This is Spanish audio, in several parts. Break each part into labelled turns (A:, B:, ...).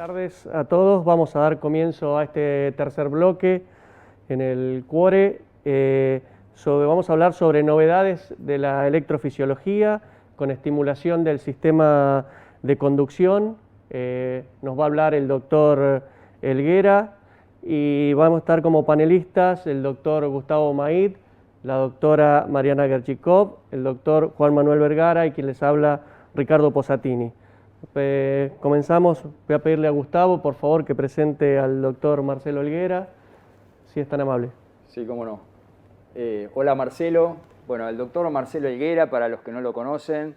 A: Buenas tardes a todos. Vamos a dar comienzo a este tercer bloque en el Cuore. Vamos a hablar sobre novedades de la electrofisiología con estimulación del sistema de conducción. Nos va a hablar el doctor Helguera y vamos a estar como panelistas el doctor Gustavo Maid, la doctora Mariana Gerchikov, el doctor Juan Manuel Vergara y quien les habla Ricardo Posatini. Comenzamos, voy a pedirle a Gustavo, por favor, que presente al doctor Marcelo Helguera, si es tan amable.
B: Sí, cómo no. Hola Marcelo. Bueno, el doctor Marcelo Helguera, para los que no lo conocen,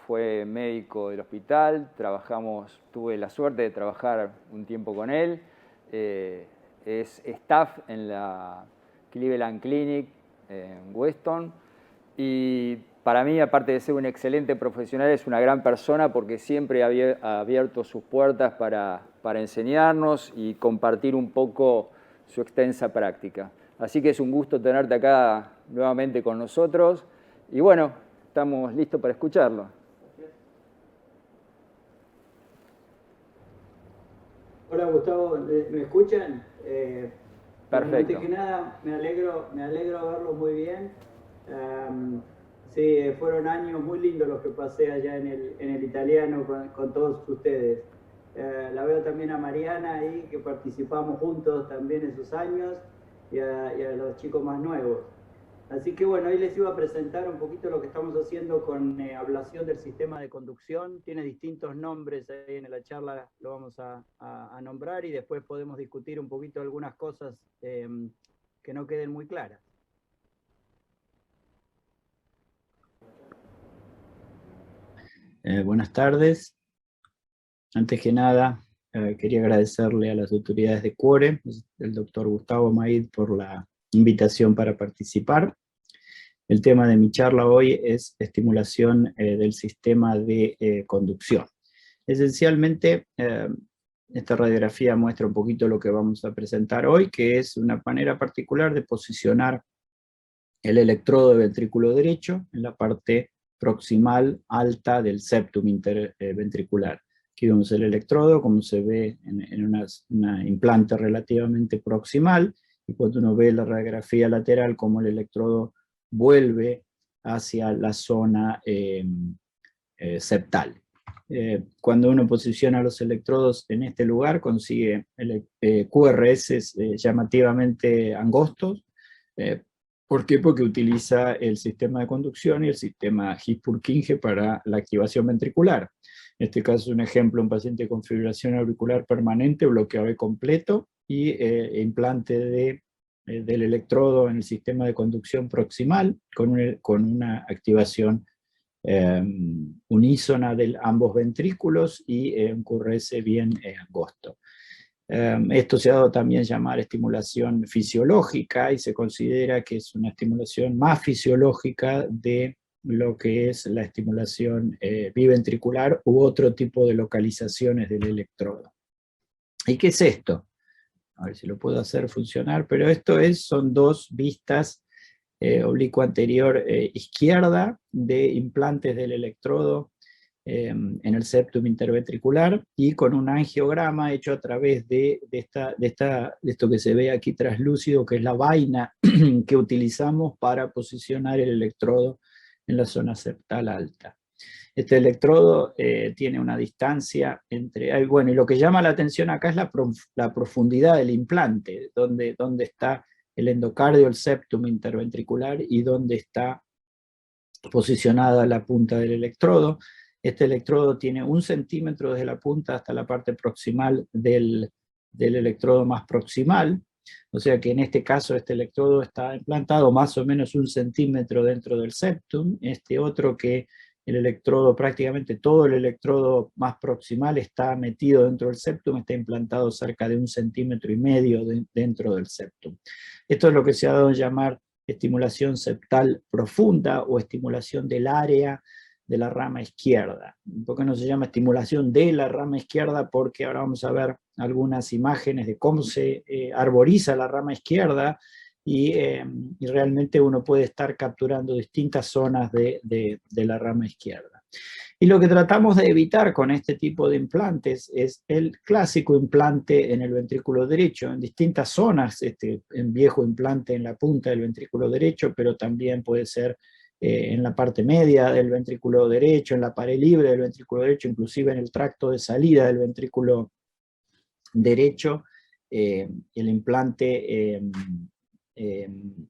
B: fue médico del hospital, tuve la suerte de trabajar un tiempo con él, es staff en la Cleveland Clinic en Weston y para mí, aparte de ser un excelente profesional, es una gran persona porque siempre ha abierto sus puertas para enseñarnos y compartir un poco su extensa práctica. Así que es un gusto tenerte acá nuevamente con nosotros y bueno, estamos listos para escucharlo.
C: Hola Gustavo, ¿me escuchan?
B: Perfecto.
C: Antes que nada, me alegro verlo muy bien. Sí, fueron años muy lindos los que pasé allá en el italiano con todos ustedes. La veo también a Mariana ahí, que participamos juntos también esos años, y a los chicos más nuevos. Así que bueno, hoy les iba a presentar un poquito lo que estamos haciendo con ablación del sistema de conducción. Tiene distintos nombres, ahí en la charla lo vamos a nombrar y después podemos discutir un poquito algunas cosas que no queden muy claras.
D: Buenas tardes. Antes que nada, quería agradecerle a las autoridades de Cuore, el doctor Gustavo Maid, por la invitación para participar. El tema de mi charla hoy es estimulación del sistema de conducción. Esencialmente, esta radiografía muestra un poquito lo que vamos a presentar hoy, que es una manera particular de posicionar el electrodo de ventrículo derecho en la parte proximal alta del septum interventricular. Aquí vemos el electrodo, como se ve en una implante relativamente proximal, y cuando uno ve la radiografía lateral, como el electrodo vuelve hacia la zona septal. Cuando uno posiciona los electrodos en este lugar, consigue QRS llamativamente angostos. ¿Por qué? Porque utiliza el sistema de conducción y el sistema His-Purkinje para la activación ventricular. En este caso es un ejemplo, un paciente con fibrilación auricular permanente, bloqueo AV completo y implante del electrodo en el sistema de conducción proximal con una activación unísona de ambos ventrículos y un QRS bien angosto. Esto se ha dado también llamar estimulación fisiológica y se considera que es una estimulación más fisiológica de lo que es la estimulación biventricular u otro tipo de localizaciones del electrodo. ¿Y qué es esto? A ver si lo puedo hacer funcionar, pero esto son dos vistas oblicuo anterior izquierda de implantes del electrodo en el septum interventricular y con un angiograma hecho a través de esto que se ve aquí traslúcido, que es la vaina que utilizamos para posicionar el electrodo en la zona septal alta. Este electrodo tiene una distancia entre... Bueno, y lo que llama la atención acá es la profundidad del implante, donde está el endocardio, el septum interventricular y donde está posicionada la punta del electrodo. Este electrodo tiene 1 centímetro desde la punta hasta la parte proximal del electrodo más proximal, o sea que en este caso este electrodo está implantado más o menos 1 centímetro dentro del septum. Este otro, que el electrodo, prácticamente todo el electrodo más proximal está metido dentro del septum, está implantado cerca de 1,5 centímetros dentro del septum. Esto es lo que se ha dado a llamar estimulación septal profunda o estimulación del área de la rama izquierda. ¿Por qué no se llama estimulación de la rama izquierda? Porque ahora vamos a ver algunas imágenes de cómo se arboriza la rama izquierda y realmente uno puede estar capturando distintas zonas de la rama izquierda. Y lo que tratamos de evitar con este tipo de implantes es el clásico implante en el ventrículo derecho, en distintas zonas, en viejo implante en la punta del ventrículo derecho, pero también puede ser en la parte media del ventrículo derecho, en la pared libre del ventrículo derecho, inclusive en el tracto de salida del ventrículo derecho, el implante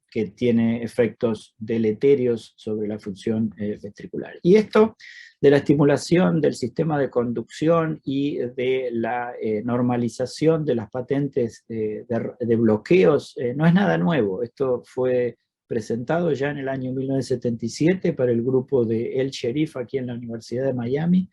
D: que tiene efectos deleterios sobre la función ventricular. Y esto de la estimulación del sistema de conducción y de la normalización de las patentes de bloqueos no es nada nuevo. Esto fue presentado ya en el año 1977 para el grupo de El Sherif aquí en la Universidad de Miami,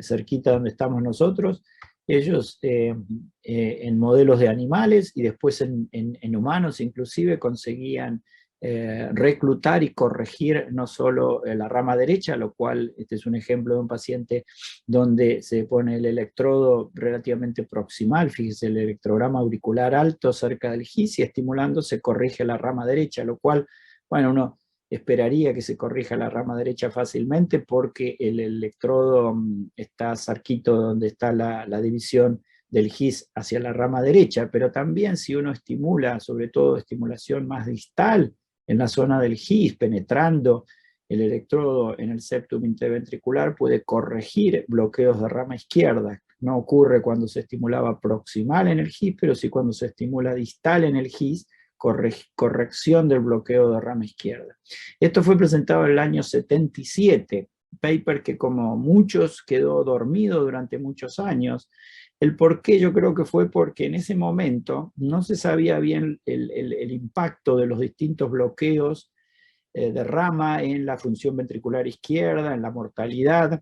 D: cerquita donde estamos nosotros. Ellos en modelos de animales y después en humanos inclusive conseguían reclutar y corregir no solo la rama derecha, lo cual este es un ejemplo de un paciente donde se pone el electrodo relativamente proximal, fíjese el electrograma auricular alto cerca del GIS y estimulando se corrige la rama derecha, lo cual, bueno, uno esperaría que se corrija la rama derecha fácilmente porque el electrodo está cerquito donde está la división del GIS hacia la rama derecha, pero también si uno estimula, sobre todo estimulación más distal en la zona del GIS, penetrando el electrodo en el septum interventricular, puede corregir bloqueos de rama izquierda. No ocurre cuando se estimulaba proximal en el GIS, pero sí cuando se estimula distal en el GIS, corrección del bloqueo de rama izquierda. Esto fue presentado en el año 77, paper que como muchos quedó dormido durante muchos años. El por qué yo creo que fue porque en ese momento no se sabía bien el impacto de los distintos bloqueos de rama en la función ventricular izquierda, en la mortalidad.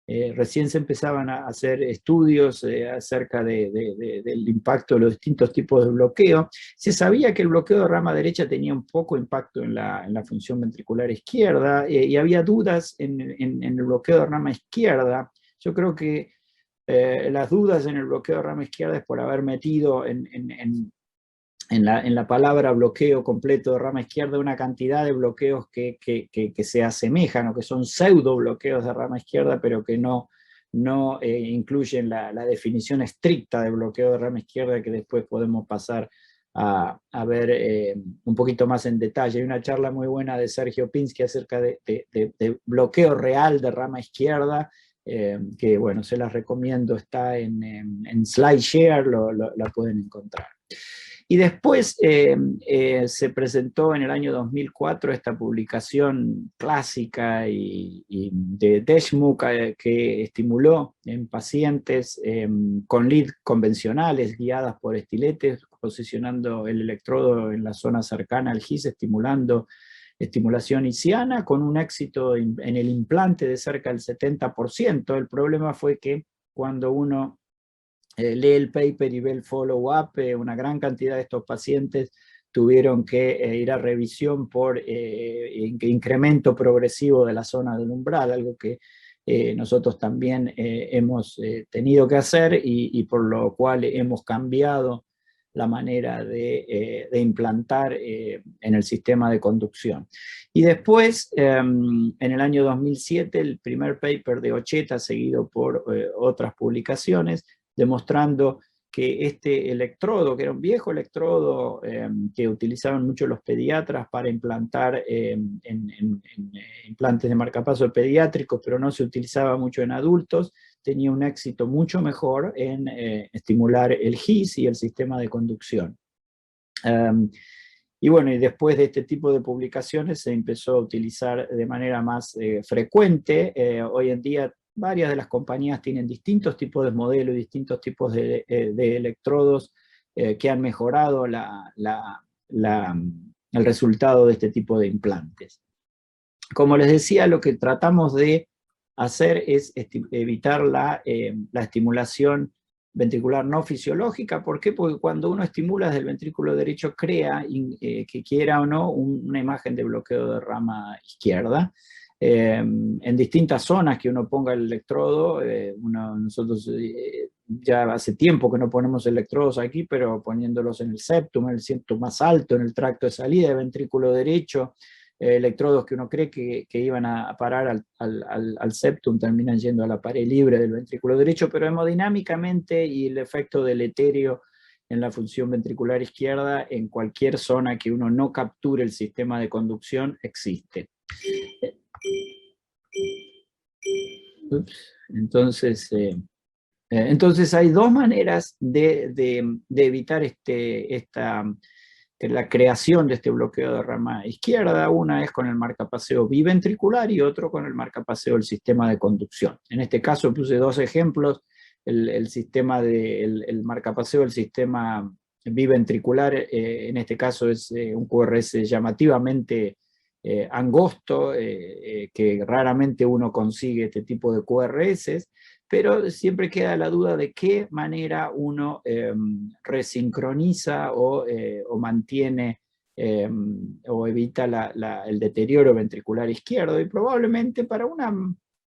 D: Recién se empezaban a hacer estudios acerca del impacto de los distintos tipos de bloqueo. Se sabía que el bloqueo de rama derecha tenía un poco impacto en la función ventricular izquierda y había dudas en el bloqueo de rama izquierda. Yo creo que las dudas en el bloqueo de rama izquierda es por haber metido en la palabra bloqueo completo de rama izquierda una cantidad de bloqueos que se asemejan o que son pseudo bloqueos de rama izquierda, pero que no incluyen la definición estricta de bloqueo de rama izquierda que después podemos pasar a ver un poquito más en detalle. Hay una charla muy buena de Sergio Pinsky acerca de bloqueo real de rama izquierda, que bueno, se las recomiendo, está en SlideShare, la pueden encontrar. Y después se presentó en el año 2004 esta publicación clásica de Deschmuck que estimuló en pacientes con lead convencionales guiadas por estiletes, posicionando el electrodo en la zona cercana al GIS, estimulando estimulación isiana con un éxito en el implante de cerca del 70%. El problema fue que cuando uno lee el paper y ve el follow-up, una gran cantidad de estos pacientes tuvieron que ir a revisión por incremento progresivo de la zona del umbral, algo que nosotros también hemos tenido que hacer y por lo cual hemos cambiado la manera de implantar en el sistema de conducción. Y después, en el año 2007, el primer paper de Ocheta, seguido por otras publicaciones, demostrando que este electrodo, que era un viejo electrodo que utilizaban mucho los pediatras para implantar en implantes de marcapaso pediátricos, pero no se utilizaba mucho en adultos, tenía un éxito mucho mejor en estimular el GIS y el sistema de conducción. Y bueno, y después de este tipo de publicaciones se empezó a utilizar de manera más frecuente. Hoy en día varias de las compañías tienen distintos tipos de modelos y distintos tipos de electrodos que han mejorado el resultado de este tipo de implantes. Como les decía, lo que tratamos de hacer es evitar la estimulación ventricular no fisiológica. ¿Por qué? Porque cuando uno estimula desde el ventrículo derecho crea, que quiera o no, una imagen de bloqueo de rama izquierda. En distintas zonas que uno ponga el electrodo, nosotros ya hace tiempo que no ponemos electrodos aquí, pero poniéndolos en el septum más alto, en el tracto de salida del ventrículo derecho, electrodos que uno cree que iban a parar al septum terminan yendo a la pared libre del ventrículo derecho, pero hemodinámicamente y el efecto deleterio en la función ventricular izquierda en cualquier zona que uno no capture el sistema de conducción existe. Entonces hay dos maneras de evitar la creación de este bloqueo de rama izquierda. Una es con el marcapaseo biventricular y otro con el marcapaseo del sistema de conducción. En este caso puse dos ejemplos, el marcapaseo del sistema biventricular, en este caso es un QRS llamativamente angosto, que raramente uno consigue este tipo de QRS, pero siempre queda la duda de qué manera uno resincroniza o mantiene o evita el deterioro ventricular izquierdo, y probablemente para una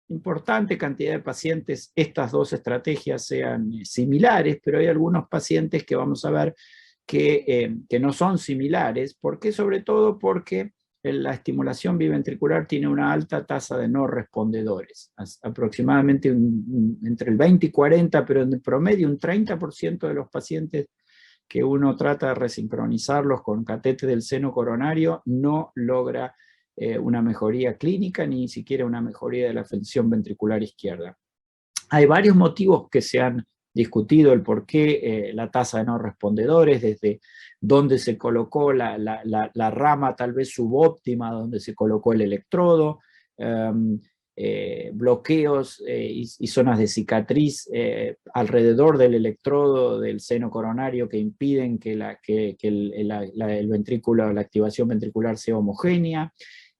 D: importante cantidad de pacientes estas dos estrategias sean similares, pero hay algunos pacientes que vamos a ver que no son similares. ¿Por qué? Sobre todo porque la estimulación biventricular tiene una alta tasa de no respondedores, aproximadamente entre el 20 y 40, pero en promedio un 30% de los pacientes que uno trata de resincronizarlos con catéter del seno coronario no logra una mejoría clínica, ni siquiera una mejoría de la función ventricular izquierda. Hay varios motivos que se han discutido el por qué la tasa de no respondedores, desde dónde se colocó la rama tal vez subóptima, donde se colocó el electrodo, bloqueos y zonas de cicatriz alrededor del electrodo del seno coronario que impiden que el ventrículo, la activación ventricular sea homogénea,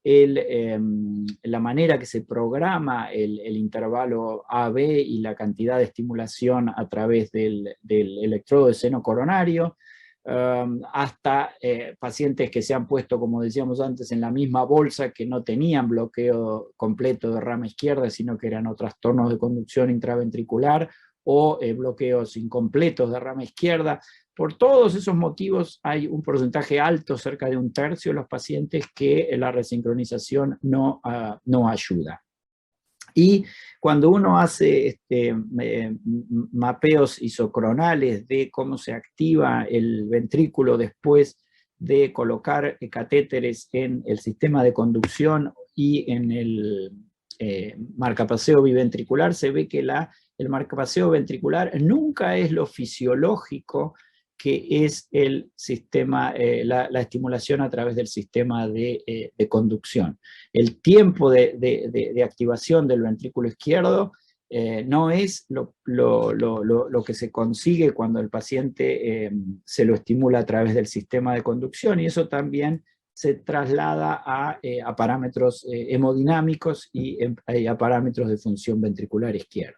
D: la manera que se programa el intervalo AB y la cantidad de estimulación a través del electrodo de seno coronario, hasta pacientes que se han puesto, como decíamos antes, en la misma bolsa, que no tenían bloqueo completo de rama izquierda, sino que eran otros trastornos de conducción intraventricular o bloqueos incompletos de rama izquierda. Por todos esos motivos hay un porcentaje alto, cerca de un tercio de los pacientes, que la resincronización no ayuda. Y cuando uno hace mapeos isocronales de cómo se activa el ventrículo después de colocar catéteres en el sistema de conducción y en el marcapaseo biventricular, se ve que el marcapaseo ventricular nunca es lo fisiológico que es el sistema, la estimulación a través del sistema de conducción. El tiempo de activación del ventrículo izquierdo no es lo que se consigue cuando el paciente se lo estimula a través del sistema de conducción, y eso también se traslada a parámetros hemodinámicos y a parámetros de función ventricular izquierda.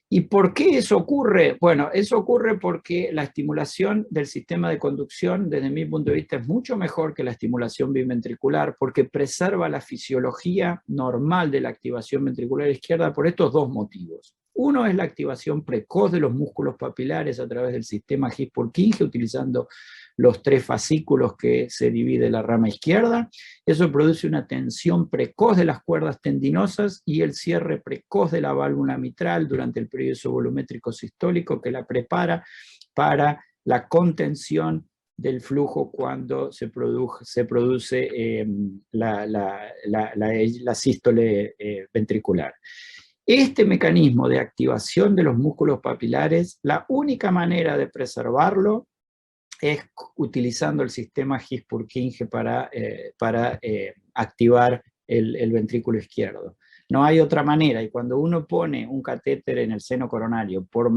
D: ¿Y por qué eso ocurre? Bueno, eso ocurre porque la estimulación del sistema de conducción, desde mi punto de vista, es mucho mejor que la estimulación biventricular, porque preserva la fisiología normal de la activación ventricular izquierda por estos dos motivos. Uno es la activación precoz de los músculos papilares a través del sistema His-Purkinje, utilizando los 3 fascículos que se divide la rama izquierda. Eso produce una tensión precoz de las cuerdas tendinosas y el cierre precoz de la válvula mitral durante el periodo isovolumétrico sistólico, que la prepara para la contención del flujo cuando se produce la sístole ventricular. Este mecanismo de activación de los músculos papilares, la única manera de preservarlo es utilizando el sistema His-Purkinje para activar el ventrículo izquierdo. No hay otra manera, y cuando uno pone un catéter en el seno coronario, por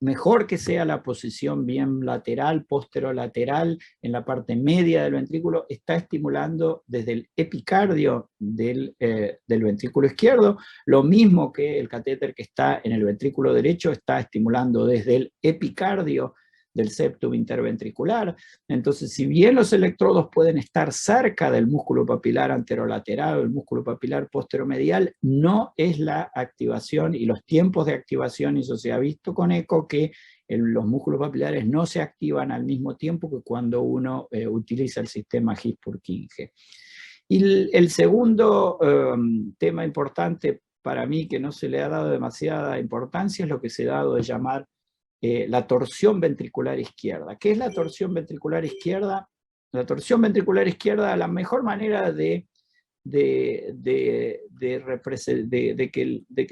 D: mejor que sea la posición bien lateral, posterolateral, en la parte media del ventrículo, está estimulando desde el epicardio del ventrículo izquierdo, lo mismo que el catéter que está en el ventrículo derecho está estimulando desde el epicardio del septum interventricular. Entonces, si bien los electrodos pueden estar cerca del músculo papilar anterolateral o el músculo papilar posteromedial, no es la activación y los tiempos de activación, y eso se ha visto con eco, que los músculos papilares no se activan al mismo tiempo que cuando uno utiliza el sistema His-Purkinje. Y el segundo tema importante para mí, que no se le ha dado demasiada importancia, es lo que se ha dado de llamar la torsión ventricular izquierda. ¿Qué es la torsión ventricular izquierda? La torsión ventricular izquierda, la mejor manera de que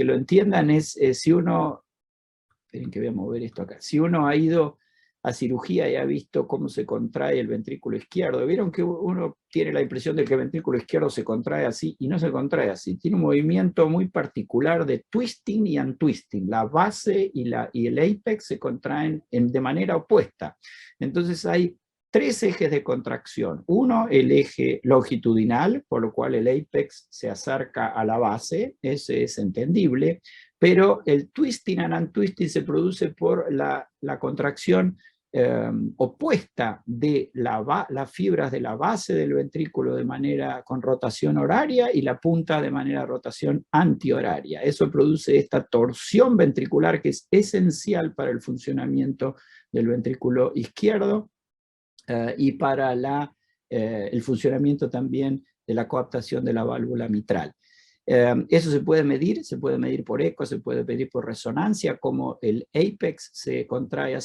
D: lo entiendan es si uno, esperen que voy a mover esto acá, si uno ha ido a cirugía y ha visto cómo se contrae el ventrículo izquierdo, vieron que uno tiene la impresión de que el ventrículo izquierdo se contrae así, y no se contrae así, tiene un movimiento muy particular de twisting y untwisting, la base y el apex se contraen de manera opuesta. Entonces hay tres ejes de contracción. Uno, el eje longitudinal, por lo cual el apex se acerca a la base, ese es entendible, pero el twisting and untwisting se produce por la contracción opuesta de las fibras de la base del ventrículo de manera con rotación horaria y la punta de manera rotación antihoraria. Eso produce esta torsión ventricular que es esencial para el funcionamiento del ventrículo izquierdo y para el funcionamiento también de la coaptación de la válvula mitral. Eso se puede medir por eco, se puede medir por resonancia, como el apex se contrae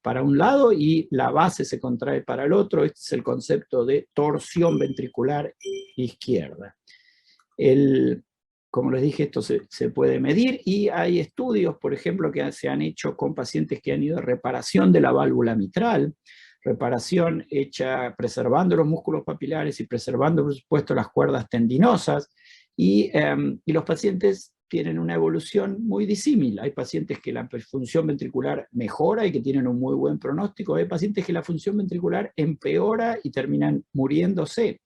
D: para un lado y la base se contrae para el otro. Este es el concepto de torsión ventricular izquierda. Como les dije, esto se puede medir y hay estudios, por ejemplo, que se han hecho con pacientes que han ido a reparación de la válvula mitral, reparación hecha preservando los músculos papilares y preservando, por supuesto, las cuerdas tendinosas, y los pacientes tienen una evolución muy disímil. Hay pacientes que la función ventricular mejora y que tienen un muy buen pronóstico, hay pacientes que la función ventricular empeora y terminan muriéndose.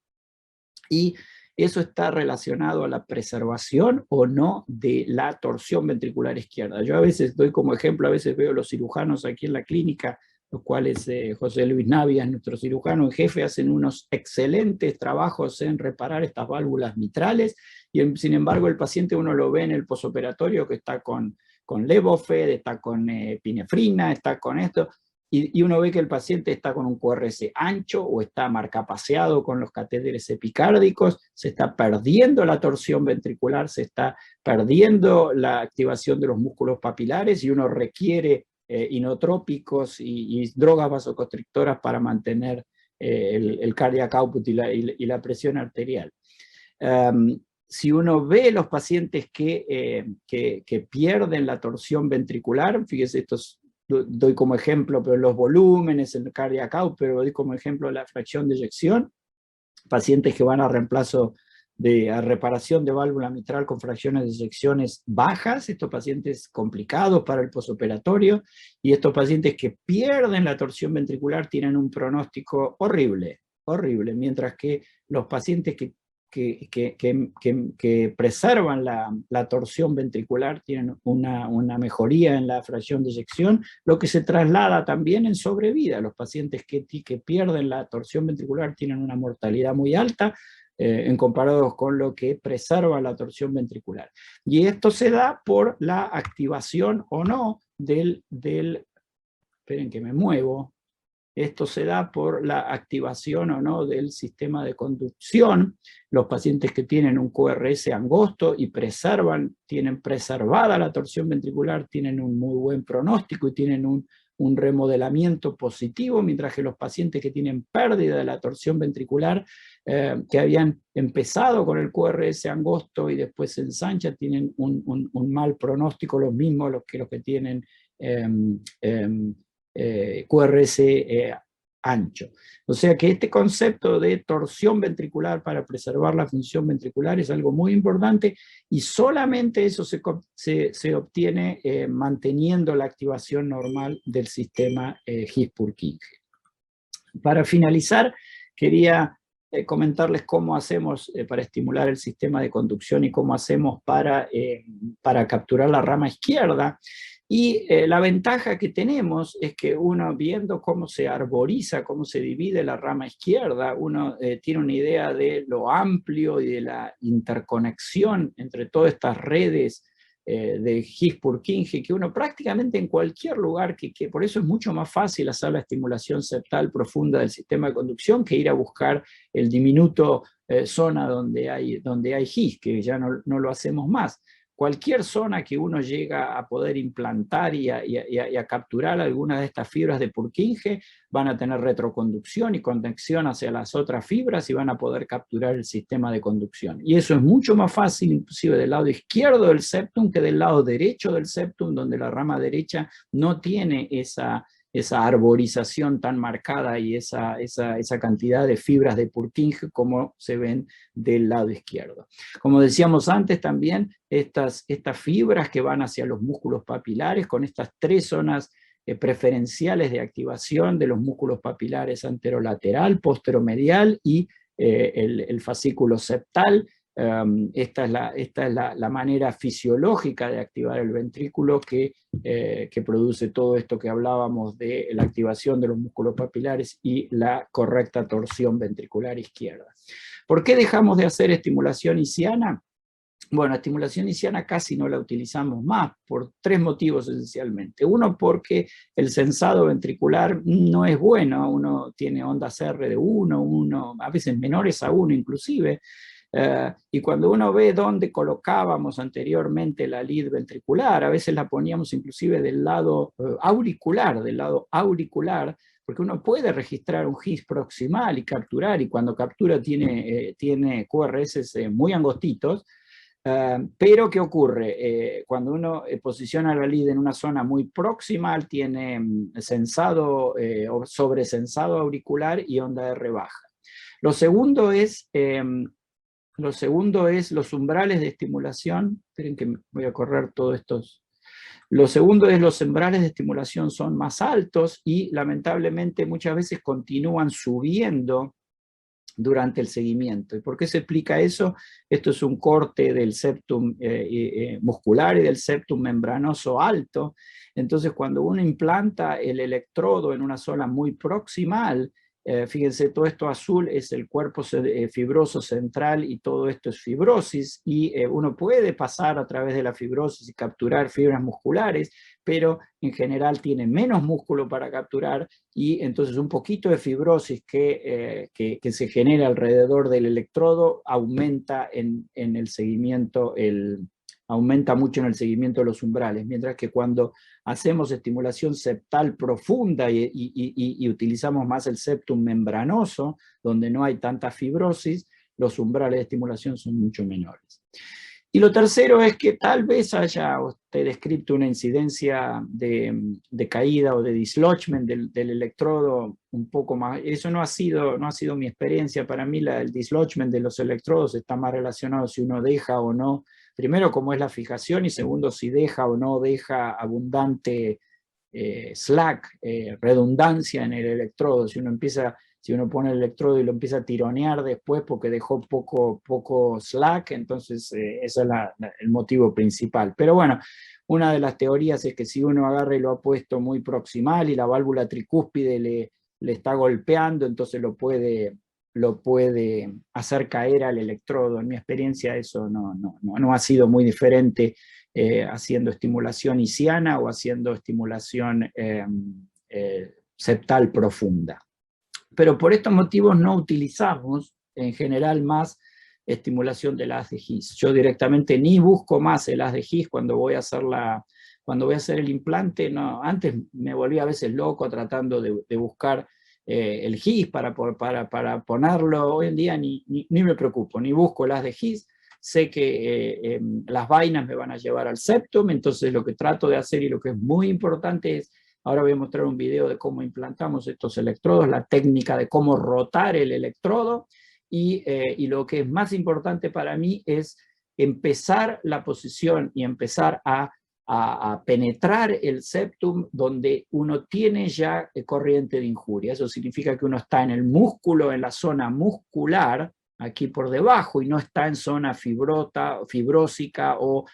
D: Y eso está relacionado a la preservación o no de la torsión ventricular izquierda. Yo a veces doy como ejemplo, a veces veo los cirujanos aquí en la clínica, los cuales José Luis Navia, nuestro cirujano en jefe, hacen unos excelentes trabajos en reparar estas válvulas mitrales, y sin embargo el paciente uno lo ve en el posoperatorio que está con Levofed, está con epinefrina, está con esto, y uno ve que el paciente está con un QRS ancho o está marcapaseado con los catéteres epicárdicos, se está perdiendo la torsión ventricular, se está perdiendo la activación de los músculos papilares, y uno requiere inotrópicos y drogas vasoconstrictoras para mantener el cardiac output y la presión arterial. Si uno ve los pacientes que pierden la torsión ventricular, fíjese, estos doy como ejemplo, pero los volúmenes, el cardiac output, pero doy como ejemplo la fracción de eyección, pacientes que van a reemplazo a reparación de válvula mitral con fracciones de eyecciones bajas, estos pacientes complicados para el posoperatorio, y estos pacientes que pierden la torsión ventricular tienen un pronóstico horrible, horrible, mientras que los pacientes que preservan la torsión ventricular tienen una mejoría en la fracción de eyección, lo que se traslada también en sobrevida. Los pacientes que pierden la torsión ventricular tienen una mortalidad muy alta, en comparados con lo que preserva la torsión ventricular. Y esto se da por la activación o no esperen que me muevo, esto se da por la activación o no del sistema de conducción. Los pacientes que tienen un QRS angosto y tienen preservada la torsión ventricular, tienen un muy buen pronóstico y tienen un remodelamiento positivo, mientras que los pacientes que tienen pérdida de la torsión ventricular, que habían empezado con el QRS angosto y después se ensancha, tienen un mal pronóstico, los mismos los que tienen QRS ancho. O sea que este concepto de torsión ventricular para preservar la función ventricular es algo muy importante, y solamente eso se obtiene manteniendo la activación normal del sistema His-Purkinje. Para finalizar, quería comentarles cómo hacemos para estimular el sistema de conducción y cómo hacemos para capturar la rama izquierda. Y la ventaja que tenemos es que uno, viendo cómo se arboriza, cómo se divide la rama izquierda, uno tiene una idea de lo amplio y de la interconexión entre todas estas redes de His-Purkinje, que uno prácticamente en cualquier lugar, que por eso es mucho más fácil hacer la estimulación septal profunda del sistema de conducción que ir a buscar el diminuto zona donde hay His, que ya no lo hacemos más. Cualquier zona que uno llega a poder implantar y a capturar algunas de estas fibras de Purkinje, van a tener retroconducción y conexión hacia las otras fibras y van a poder capturar el sistema de conducción. Y eso es mucho más fácil, inclusive del lado izquierdo del septum, que del lado derecho del septum, donde la rama derecha no tiene esa arborización tan marcada y esa cantidad de fibras de Purkinje como se ven del lado izquierdo. Como decíamos antes también, estas fibras que van hacia los músculos papilares, con estas 3 zonas preferenciales de activación de los músculos papilares anterolateral, posteromedial y el fascículo septal. Esta es la manera fisiológica de activar el ventrículo que produce todo esto que hablábamos de la activación de los músculos papilares y la correcta torsión ventricular izquierda. ¿Por qué dejamos de hacer estimulación isquiana? Bueno, estimulación isquiana casi no la utilizamos más, por 3 motivos esencialmente. Uno, porque el sensado ventricular no es bueno, uno tiene ondas R de 1, a veces menores a 1 inclusive, y cuando uno ve dónde colocábamos anteriormente la lid ventricular, a veces la poníamos inclusive del lado auricular, porque uno puede registrar un His proximal y capturar, y cuando captura tiene QRS muy angostitos. Pero ¿qué ocurre? Cuando uno posiciona la lid en una zona muy proximal, tiene sensado o sobresensado auricular y onda R baja. Lo segundo es los umbrales de estimulación. Esperen que voy a correr todos estos. Lo segundo es los umbrales de estimulación son más altos y lamentablemente muchas veces continúan subiendo durante el seguimiento. ¿Y por qué se explica eso? Esto es un corte del septum muscular y del septum membranoso alto. Entonces, cuando uno implanta el electrodo en una zona muy proximal, fíjense, todo esto azul es el cuerpo fibroso central y todo esto es fibrosis, y uno puede pasar a través de la fibrosis y capturar fibras musculares, pero en general tiene menos músculo para capturar, y entonces un poquito de fibrosis que se genera alrededor del electrodo aumenta en el seguimiento, aumenta mucho en el seguimiento de los umbrales, mientras que cuando hacemos estimulación septal profunda y utilizamos más el septum membranoso, donde no hay tanta fibrosis, los umbrales de estimulación son mucho menores. Y lo tercero es que tal vez haya usted descrito una incidencia de caída o de dislodgement del electrodo un poco más. Eso no ha sido mi experiencia. Para mí el dislodgement de los electrodos está más relacionado si uno deja o no, primero cómo es la fijación, y segundo si deja o no deja abundante slack, redundancia en el electrodo. Si uno pone el electrodo y lo empieza a tironear después porque dejó poco slack, entonces ese es el motivo principal. Pero bueno, una de las teorías es que si uno agarra y lo ha puesto muy proximal y la válvula tricúspide le está golpeando, entonces lo puede hacer caer al electrodo. En mi experiencia eso no ha sido muy diferente haciendo estimulación isquiana o haciendo estimulación septal profunda. Pero por estos motivos no utilizamos en general más estimulación del haz de His. Yo directamente ni busco más el haz de His cuando voy a hacer el implante. No, antes me volvía a veces loco tratando de buscar el His para ponerlo. Hoy en día ni me preocupo, ni busco el haz de His. Sé que las vainas me van a llevar al septum, entonces lo que trato de hacer y lo que es muy importante es, ahora voy a mostrar un video de cómo implantamos estos electrodos, la técnica de cómo rotar el electrodo, y lo que es más importante para mí es empezar la posición y empezar a penetrar el septum donde uno tiene ya corriente de injuria. Eso significa que uno está en el músculo, en la zona muscular, aquí por debajo, y no está en zona fibrósica o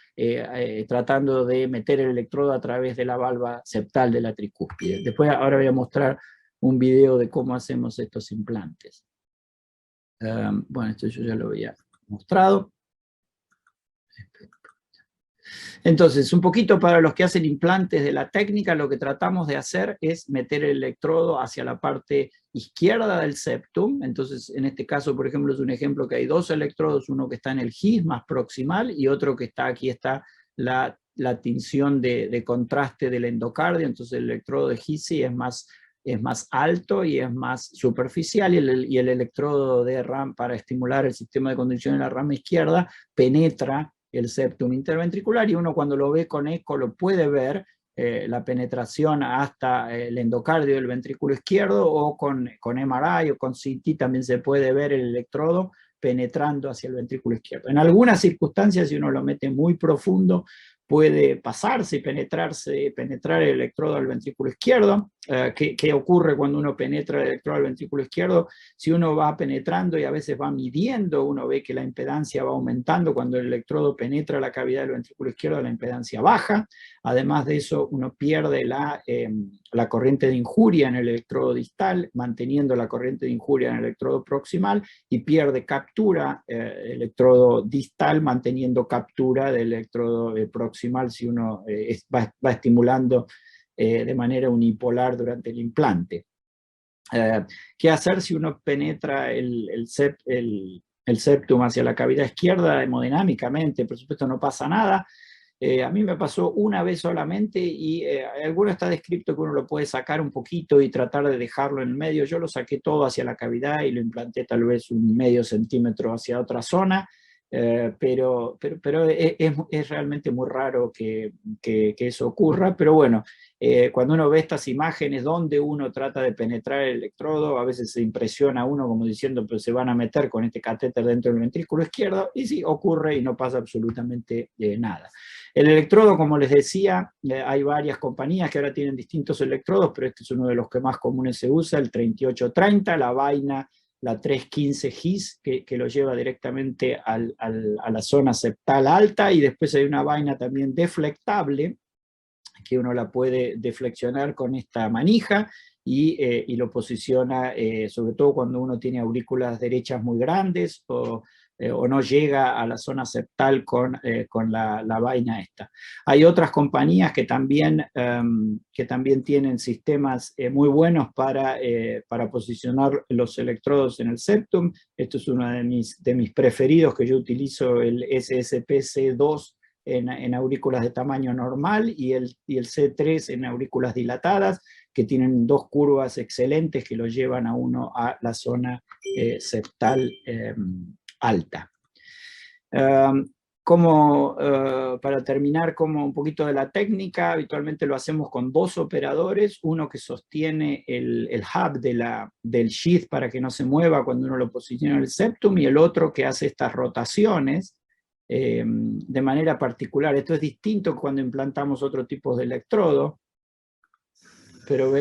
D: tratando de meter el electrodo a través de la valva septal de la tricúspide. Después, ahora voy a mostrar un video de cómo hacemos estos implantes. Bueno, esto yo ya lo había mostrado. Entonces, un poquito para los que hacen implantes de la técnica, lo que tratamos de hacer es meter el electrodo hacia la parte izquierda del septum. Entonces, en este caso, por ejemplo, es un ejemplo que hay dos electrodos, uno que está en el GIS más proximal y otro que está, aquí está la tinción de contraste del endocardio. Entonces el electrodo de GISI es más alto y es más superficial, y el electrodo de RAM para estimular el sistema de conducción en la rama izquierda penetra el septum interventricular, y uno cuando lo ve con eco lo puede ver, la penetración hasta el endocardio del ventrículo izquierdo, o con MRI o con CT también se puede ver el electrodo penetrando hacia el ventrículo izquierdo. En algunas circunstancias, si uno lo mete muy profundo, puede pasarse y penetrar el electrodo al ventrículo izquierdo. ¿Qué ocurre cuando uno penetra el electrodo al ventrículo izquierdo? Si uno va penetrando y a veces va midiendo, uno ve que la impedancia va aumentando. Cuando el electrodo penetra la cavidad del ventrículo izquierdo, la impedancia baja. Además de eso, uno pierde la corriente de injuria en el electrodo distal, manteniendo la corriente de injuria en el electrodo proximal, y pierde captura el electrodo distal, manteniendo captura del electrodo proximal, si uno va estimulando de manera unipolar durante el implante. ¿Qué hacer si uno penetra el septum hacia la cavidad izquierda hemodinámicamente? Por supuesto no pasa nada. A mí me pasó una vez solamente, y alguno está descrito que uno lo puede sacar un poquito y tratar de dejarlo en el medio. Yo lo saqué todo hacia la cavidad y lo implanté tal vez un medio centímetro hacia otra zona. Pero es realmente muy raro que eso ocurra. Pero bueno, cuando uno ve estas imágenes donde uno trata de penetrar el electrodo, a veces se impresiona a uno como diciendo, pues se van a meter con este catéter dentro del ventrículo izquierdo, y sí, ocurre y no pasa absolutamente nada. El electrodo, como les decía, hay varias compañías que ahora tienen distintos electrodos, pero este es uno de los que más comunes se usa, el 3830, la vaina, la 315 GIS, que lo lleva directamente a la zona septal alta, y después hay una vaina también deflectable, que uno la puede deflexionar con esta manija, y lo posiciona, sobre todo cuando uno tiene aurículas derechas muy grandes, o no llega a la zona septal con la vaina esta. Hay otras compañías que también tienen sistemas muy buenos para posicionar los electrodos en el septum. Esto es uno de mis preferidos, que yo utilizo, el SSP-C2 en aurículas de tamaño normal, y el C3 en aurículas dilatadas, que tienen dos curvas excelentes que lo llevan a uno a la zona septal alta. Para terminar, como un poquito de la técnica, habitualmente lo hacemos con dos operadores, uno que sostiene el hub del sheath para que no se mueva cuando uno lo posiciona en el septum, y el otro que hace estas rotaciones de manera particular. Esto es distinto cuando implantamos otro tipo de electrodo, pero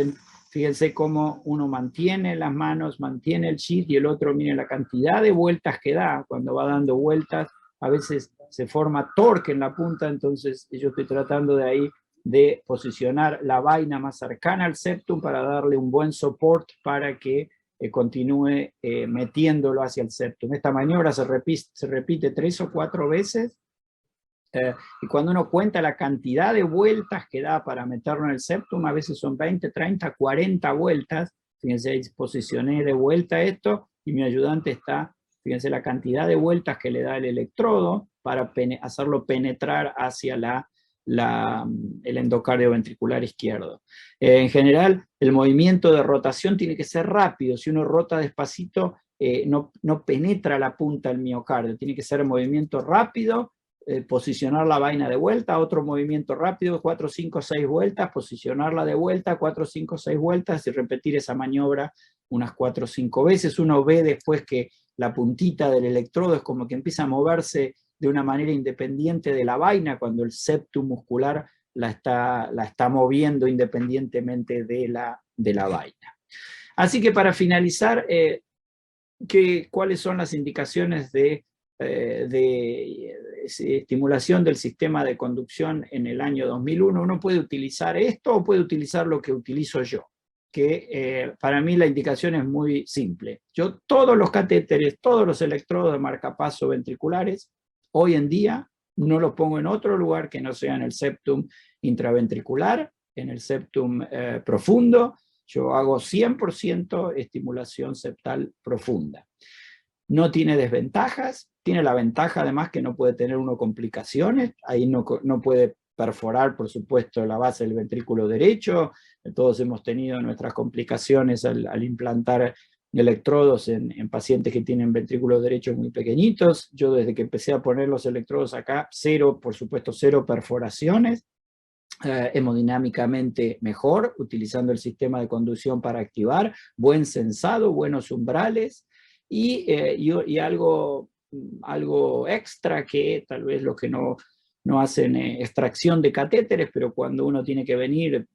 D: fíjense cómo uno mantiene las manos, mantiene el sheath, y el otro, miren la cantidad de vueltas que da. Cuando va dando vueltas, a veces se forma torque en la punta. Entonces yo estoy tratando de ahí de posicionar la vaina más cercana al septum para darle un buen soporte para que continúe metiéndolo hacia el septum. Esta maniobra se repite 3 o 4 veces, y cuando uno cuenta la cantidad de vueltas que da para meterlo en el septum, a veces son 20, 30, 40 vueltas. Fíjense, ahí posicioné de vuelta esto, y mi ayudante está, fíjense la cantidad de vueltas que le da el electrodo para hacerlo penetrar hacia el endocardio ventricular izquierdo. En general, el movimiento de rotación tiene que ser rápido. Si uno rota despacito, no penetra la punta del miocardio. Tiene que ser movimiento rápido, posicionar la vaina de vuelta, otro movimiento rápido, 4, 5, 6 vueltas, posicionarla de vuelta, 4, 5, 6 vueltas, y repetir esa maniobra unas 4 o 5 veces. Uno ve después que la puntita del electrodo es como que empieza a moverse de una manera independiente de la vaina, cuando el septum muscular la está moviendo independientemente de la vaina. Así que para finalizar, ¿cuáles son las indicaciones de estimulación del sistema de conducción en el año 2001? Uno puede utilizar esto o puede utilizar lo que utilizo yo, que para mí la indicación es muy simple. Yo todos los catéteres, todos los electrodos de marcapaso ventriculares, hoy en día no los pongo en otro lugar que no sea en el septum intraventricular, en el septum profundo, Yo hago 100% estimulación septal profunda. No tiene desventajas, tiene la ventaja además que no puede tener uno complicaciones, ahí no puede perforar, por supuesto, la base del ventrículo derecho. Todos hemos tenido nuestras complicaciones al implantar electrodos en pacientes que tienen ventrículos derechos muy pequeñitos. Yo desde que empecé a poner los electrodos acá, por supuesto, cero perforaciones. Hemodinámicamente mejor, utilizando el sistema de conducción para activar, buen sensado, buenos umbrales, y algo extra que tal vez los que no hacen extracción de catéteres, pero cuando uno tiene que venir,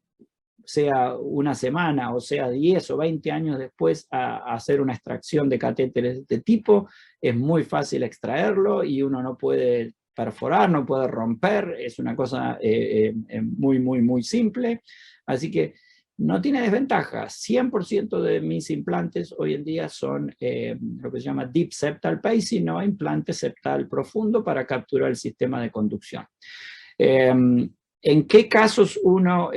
D: sea una semana o sea 10 o 20 años después a hacer una extracción de catéteres de este tipo, es muy fácil extraerlo y uno no puede perforar, no puede romper, es una cosa muy, muy, muy simple. Así que no tiene desventajas. 100% de mis implantes hoy en día son lo que se llama Deep Septal Pacing, ¿no? Implante septal profundo para capturar el sistema de conducción. ¿En qué casos uno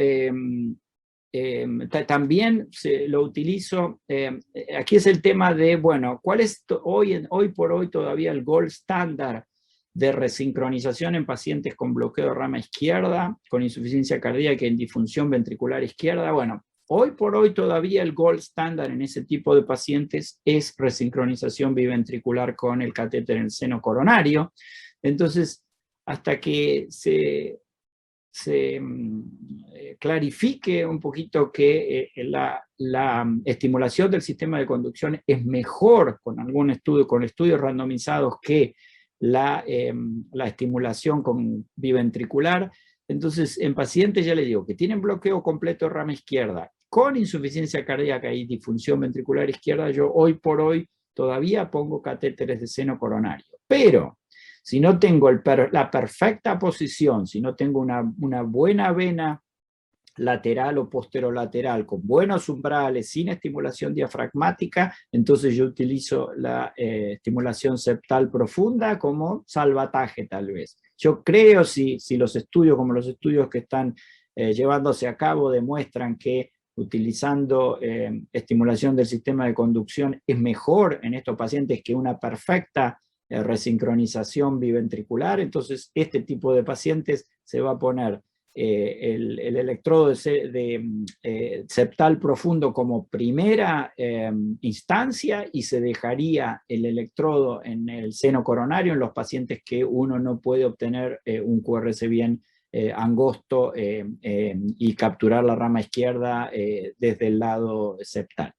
D: también lo utilizo? Aquí es el tema de, bueno, ¿cuál es hoy por hoy todavía el gold standard de resincronización en pacientes con bloqueo de rama izquierda, con insuficiencia cardíaca en disfunción ventricular izquierda? Bueno, hoy por hoy todavía el gold standard en ese tipo de pacientes es resincronización biventricular con el catéter en el seno coronario. Entonces, hasta que se clarifique un poquito que la estimulación del sistema de conducción es mejor con algún estudio, con estudios randomizados, que la estimulación con biventricular. Entonces, en pacientes, ya les digo, que tienen bloqueo completo de rama izquierda, con insuficiencia cardíaca y disfunción ventricular izquierda, yo hoy por hoy todavía pongo catéteres de seno coronario. Pero si no tengo la perfecta posición, si no tengo una buena vena lateral o posterolateral, con buenos umbrales, sin estimulación diafragmática, entonces yo utilizo la estimulación septal profunda como salvataje tal vez. Yo creo, si los estudios, como los estudios que están llevándose a cabo, demuestran que utilizando estimulación del sistema de conducción es mejor en estos pacientes que una perfecta resincronización biventricular, entonces este tipo de pacientes se va a poner el electrodo septal profundo como primera instancia, y se dejaría el electrodo en el seno coronario en los pacientes que uno no puede obtener un QRS bien angosto y capturar la rama izquierda desde el lado septal.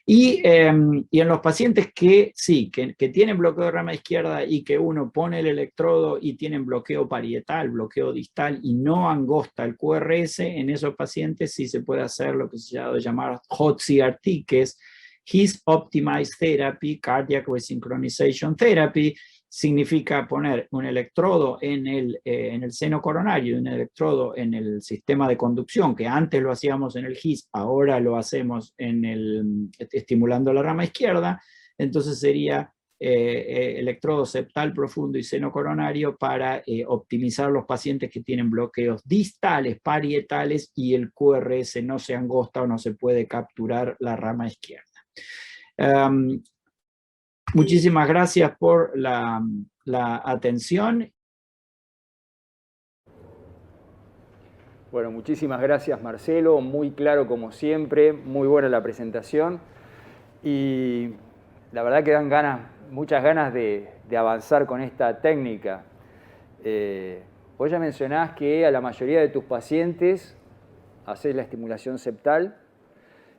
D: Y en los pacientes que sí, que tienen bloqueo de rama izquierda y que uno pone el electrodo y tienen bloqueo parietal, bloqueo distal y no angosta el QRS, en esos pacientes sí se puede hacer lo que se llama llamar Hot CRT, que es His Optimized Therapy, Cardiac Resynchronization Therapy. Significa poner un electrodo en el seno coronario y un electrodo en el sistema de conducción, que antes lo hacíamos en el HIS, ahora lo hacemos estimulando la rama izquierda. Entonces sería electrodo septal profundo y seno coronario para optimizar los pacientes que tienen bloqueos distales, parietales, y el QRS no se angosta o no se puede capturar la rama izquierda. Muchísimas gracias por la atención.
B: Bueno, muchísimas gracias, Marcelo, muy claro como siempre, muy buena la presentación, y la verdad que dan muchas ganas de avanzar con esta técnica. Vos ya mencionás que a la mayoría de tus pacientes haces la estimulación septal.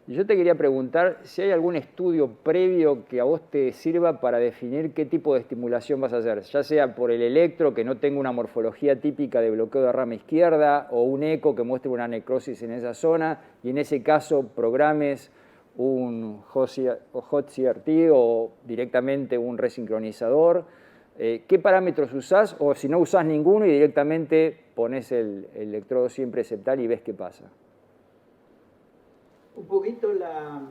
B: Y yo te quería preguntar si hay algún estudio previo que a vos te sirva para definir qué tipo de estimulación vas a hacer, ya sea por el electro, que no tenga una morfología típica de bloqueo de rama izquierda, o un eco que muestre una necrosis en esa zona, y en ese caso programes un Hot CRT o directamente un resincronizador. ¿Qué parámetros usás? O si no usás ninguno y directamente pones el electrodo siempre septal y ves qué pasa.
C: Un poquito la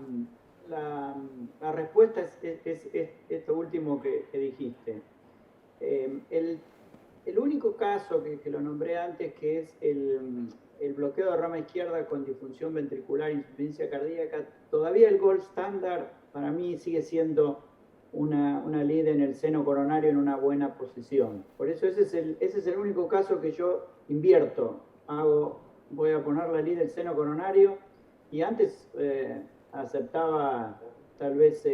C: respuesta es esto último que dijiste. El único caso que lo nombré antes, que es el el bloqueo de rama izquierda con disfunción ventricular e insuficiencia cardíaca, todavía el gold standard para mí sigue siendo una lead en el seno coronario en una buena posición. Por eso ese es el único caso que yo invierto. Voy a poner la lead del seno coronario, y antes aceptaba tal vez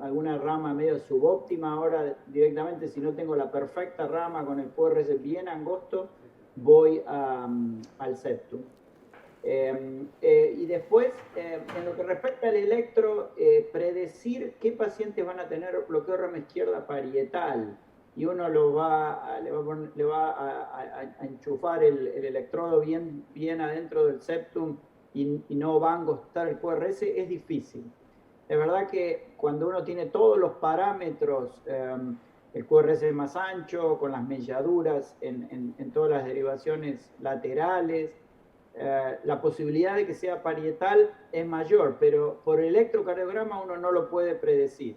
C: alguna rama medio subóptima. Ahora directamente, si no tengo la perfecta rama con el QRS bien angosto, voy al septum. Y después, en lo que respecta al electro, predecir qué pacientes van a tener bloqueo de rama izquierda parietal, y uno le va a enchufar el electrodo bien adentro del septum y no va a angostar el QRS, es difícil. Es verdad que cuando uno tiene todos los parámetros, el QRS más ancho, con las melladuras en todas las derivaciones laterales, la posibilidad de que sea parietal es mayor, pero por electrocardiograma uno no lo puede predecir.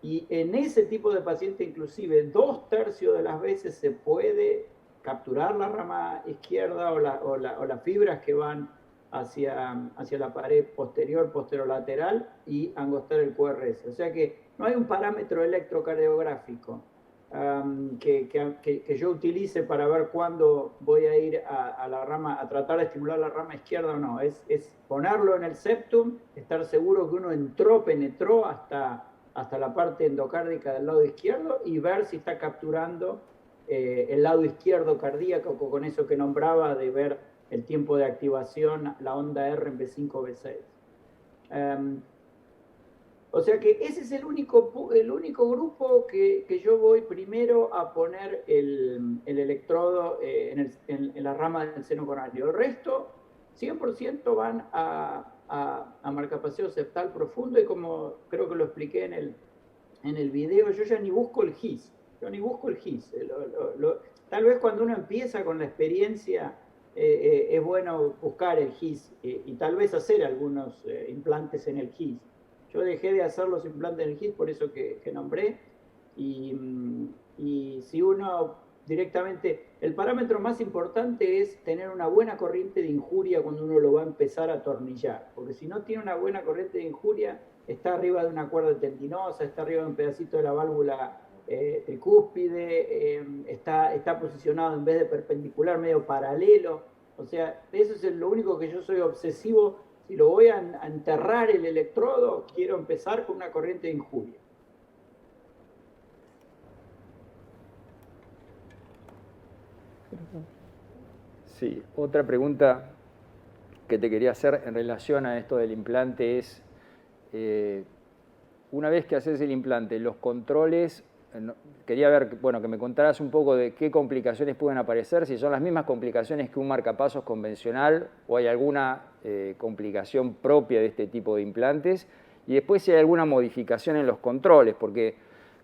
C: Y en ese tipo de paciente, inclusive 2/3 de las veces se puede capturar la rama izquierda o las fibras que van hacia la pared posterolateral y angostar el QRS. O sea que no hay un parámetro electrocardiográfico que yo utilice para ver cuándo voy a ir a la rama, a tratar de estimular la rama izquierda o no. Es ponerlo en el septum, estar seguro que uno penetró hasta la parte endocárdica del lado izquierdo, y ver si está capturando el lado izquierdo cardíaco, con eso que nombraba de ver el tiempo de activación, la onda R en B5 o B6. O sea que ese es el único grupo que yo voy primero a poner el electrodo en la rama del seno coronario. El resto, 100% van a marcapaseo septal profundo, y como creo que lo expliqué en el video, yo ya ni busco el GIS. Tal vez cuando uno empieza con la experiencia es bueno buscar el GIS y tal vez hacer algunos implantes en el GIS. Yo dejé de hacer los implantes en el GIS por eso que nombré, y si uno directamente, el parámetro más importante es tener una buena corriente de injuria cuando uno lo va a empezar a atornillar, porque si no tiene una buena corriente de injuria, está arriba de una cuerda tendinosa, está arriba de un pedacito de la válvula tricúspide, está posicionado en vez de perpendicular, medio paralelo. O sea, eso es lo único que yo soy obsesivo. Si lo voy a enterrar el electrodo, quiero empezar con una corriente de injuria.
B: Sí, otra pregunta que te quería hacer en relación a esto del implante es, una vez que haces el implante, los controles, quería ver, bueno, que me contaras un poco de qué complicaciones pueden aparecer, si son las mismas complicaciones que un marcapasos convencional o hay alguna complicación propia de este tipo de implantes, y después si hay alguna modificación en los controles, porque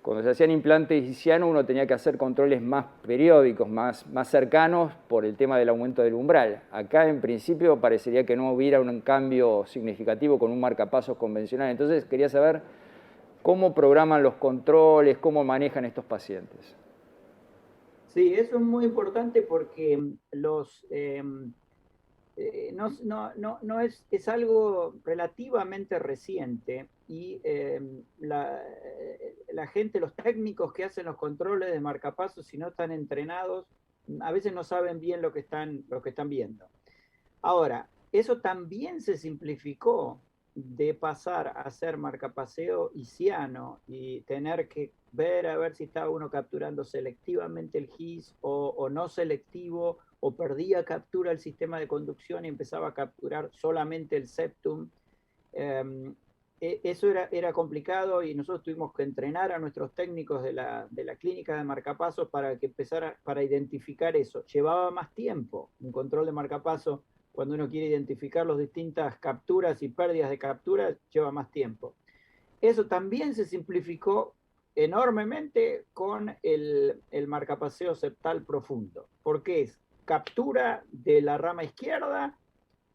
B: cuando se hacían implantes isquianos uno tenía que hacer controles más periódicos, más cercanos por el tema del aumento del umbral. Acá en principio parecería que no hubiera un cambio significativo con un marcapasos convencional, entonces quería saber cómo programan los controles, cómo manejan estos pacientes.
C: Sí, eso es muy importante porque es algo relativamente reciente, y la gente, los técnicos que hacen los controles de marcapasos, si no están entrenados, a veces no saben bien lo que están viendo. Ahora, eso también se simplificó de pasar a hacer marcapaseo isquiano y tener que ver a ver si estaba uno capturando selectivamente el GIS o no selectivo, o perdía captura el sistema de conducción y empezaba a capturar solamente el septum. Eso era complicado, y nosotros tuvimos que entrenar a nuestros técnicos de la clínica de marcapasos para identificar eso. Llevaba más tiempo un control de marcapasos. Cuando uno quiere identificar las distintas capturas y pérdidas de capturas, lleva más tiempo. Eso también se simplificó enormemente con el marcapaseo septal profundo, porque es captura de la rama izquierda,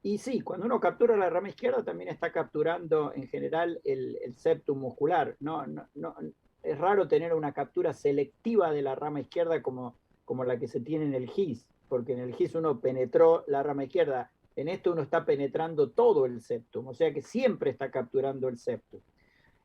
C: y sí, cuando uno captura la rama izquierda también está capturando en general el septum muscular. No, es raro tener una captura selectiva de la rama izquierda como la que se tiene en el GIS.
D: porque en el GIS uno penetró la rama izquierda, en esto uno está penetrando todo el septum, o sea que siempre está capturando el septum.